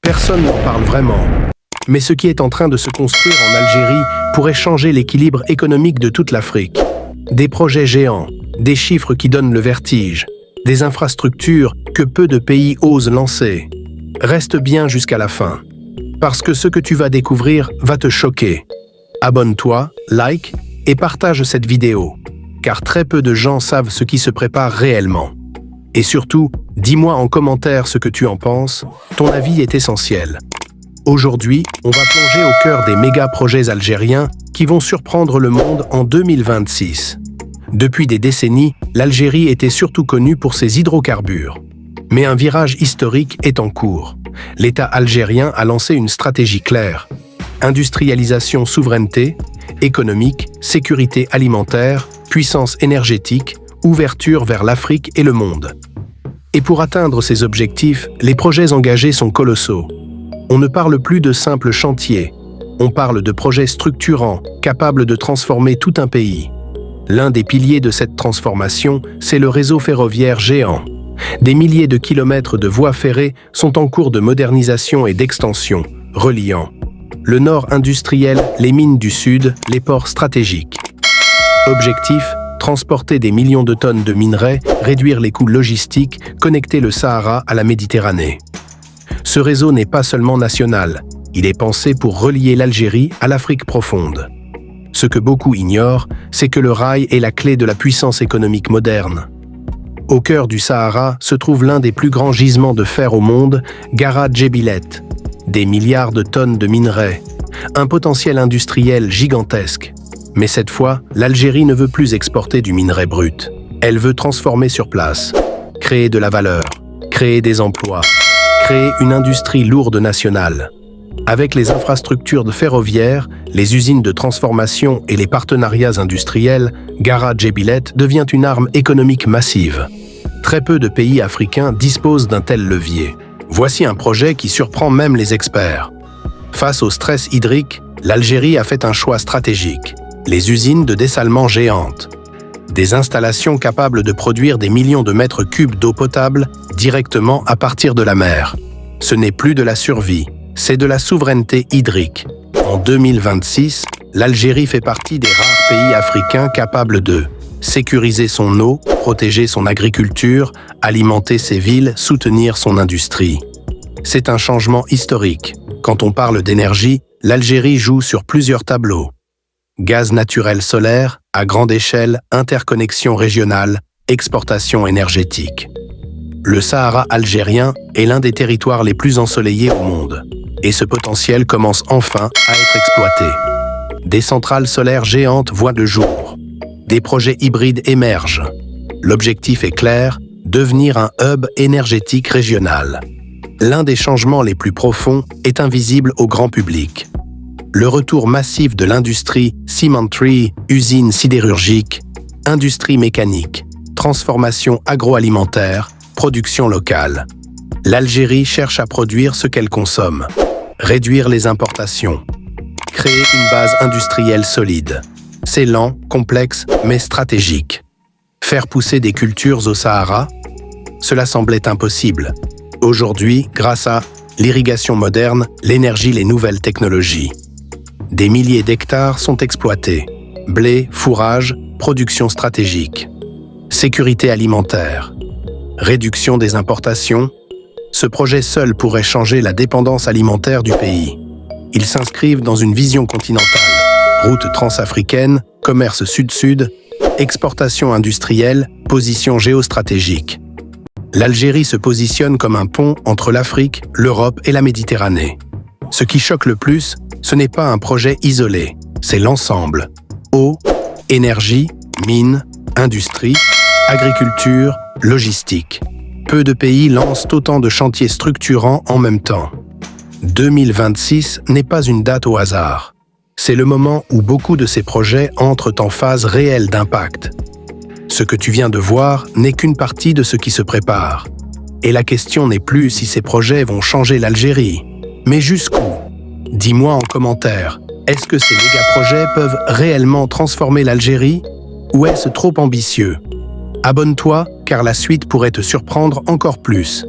Personne n'en parle vraiment. Mais ce qui est en train de se construire en Algérie pourrait changer l'équilibre économique de toute l'Afrique. Des projets géants, des chiffres qui donnent le vertige, des infrastructures que peu de pays osent lancer. Reste bien jusqu'à la fin, parce que ce que tu vas découvrir va te choquer. Abonne-toi, like et partage cette vidéo, car très peu de gens savent ce qui se prépare réellement. Et surtout, dis-moi en commentaire ce que tu en penses, ton avis est essentiel. Aujourd'hui, on va plonger au cœur des méga-projets algériens qui vont surprendre le monde en 2026. Depuis des décennies, l'Algérie était surtout connue pour ses hydrocarbures. Mais un virage historique est en cours. L'État algérien a lancé une stratégie claire. Industrialisation, souveraineté, économique, sécurité alimentaire, puissance énergétique, ouverture vers l'Afrique et le monde. Et pour atteindre ces objectifs, les projets engagés sont colossaux. On ne parle plus de simples chantiers. On parle de projets structurants, capables de transformer tout un pays. L'un des piliers de cette transformation, c'est le réseau ferroviaire géant. Des milliers de kilomètres de voies ferrées sont en cours de modernisation et d'extension, reliant le nord industriel, les mines du sud, les ports stratégiques. Objectif, transporter des millions de tonnes de minerais, réduire les coûts logistiques, connecter le Sahara à la Méditerranée. Ce réseau n'est pas seulement national, il est pensé pour relier l'Algérie à l'Afrique profonde. Ce que beaucoup ignorent, c'est que le rail est la clé de la puissance économique moderne. Au cœur du Sahara se trouve l'un des plus grands gisements de fer au monde, Gara Djebilet. Des milliards de tonnes de minerais, un potentiel industriel gigantesque. Mais cette fois, l'Algérie ne veut plus exporter du minerai brut. Elle veut transformer sur place, créer de la valeur, créer des emplois, créer une industrie lourde nationale. Avec les infrastructures de ferroviaires, les usines de transformation et les partenariats industriels, Gara Djebilet devient une arme économique massive. Très peu de pays africains disposent d'un tel levier. Voici un projet qui surprend même les experts. Face au stress hydrique, l'Algérie a fait un choix stratégique. Les usines de dessalement géantes. Des installations capables de produire des millions de mètres cubes d'eau potable directement à partir de la mer. Ce n'est plus de la survie, c'est de la souveraineté hydrique. En 2026, l'Algérie fait partie des rares pays africains capables de sécuriser son eau, protéger son agriculture, alimenter ses villes, soutenir son industrie. C'est un changement historique. Quand on parle d'énergie, l'Algérie joue sur plusieurs tableaux. Gaz naturel solaire, à grande échelle, interconnexion régionale, exportation énergétique. Le Sahara algérien est l'un des territoires les plus ensoleillés au monde. Et ce potentiel commence enfin à être exploité. Des centrales solaires géantes voient le jour. Des projets hybrides émergent. L'objectif est clair, devenir un hub énergétique régional. L'un des changements les plus profonds est invisible au grand public. Le retour massif de l'industrie, cimenterie, usines sidérurgiques, industrie mécanique, transformation agroalimentaire, production locale. L'Algérie cherche à produire ce qu'elle consomme, réduire les importations, créer une base industrielle solide. C'est lent, complexe, mais stratégique. Faire pousser des cultures au Sahara, cela semblait impossible. Aujourd'hui, grâce à l'irrigation moderne, l'énergie, les nouvelles technologies. Des milliers d'hectares sont exploités. Blé, fourrage, production stratégique. Sécurité alimentaire. Réduction des importations. Ce projet seul pourrait changer la dépendance alimentaire du pays. Ils s'inscrivent dans une vision continentale. Route transafricaine, commerce sud-sud, exportation industrielle, position géostratégique. L'Algérie se positionne comme un pont entre l'Afrique, l'Europe et la Méditerranée. Ce qui choque le plus, ce n'est pas un projet isolé, c'est l'ensemble. Eau, énergie, mines, industrie, agriculture, logistique. Peu de pays lancent autant de chantiers structurants en même temps. 2026 n'est pas une date au hasard. C'est le moment où beaucoup de ces projets entrent en phase réelle d'impact. Ce que tu viens de voir n'est qu'une partie de ce qui se prépare. Et la question n'est plus si ces projets vont changer l'Algérie, mais jusqu'où? Dis-moi en commentaire, est-ce que ces méga-projets peuvent réellement transformer l'Algérie ou est-ce trop ambitieux? Abonne-toi car la suite pourrait te surprendre encore plus.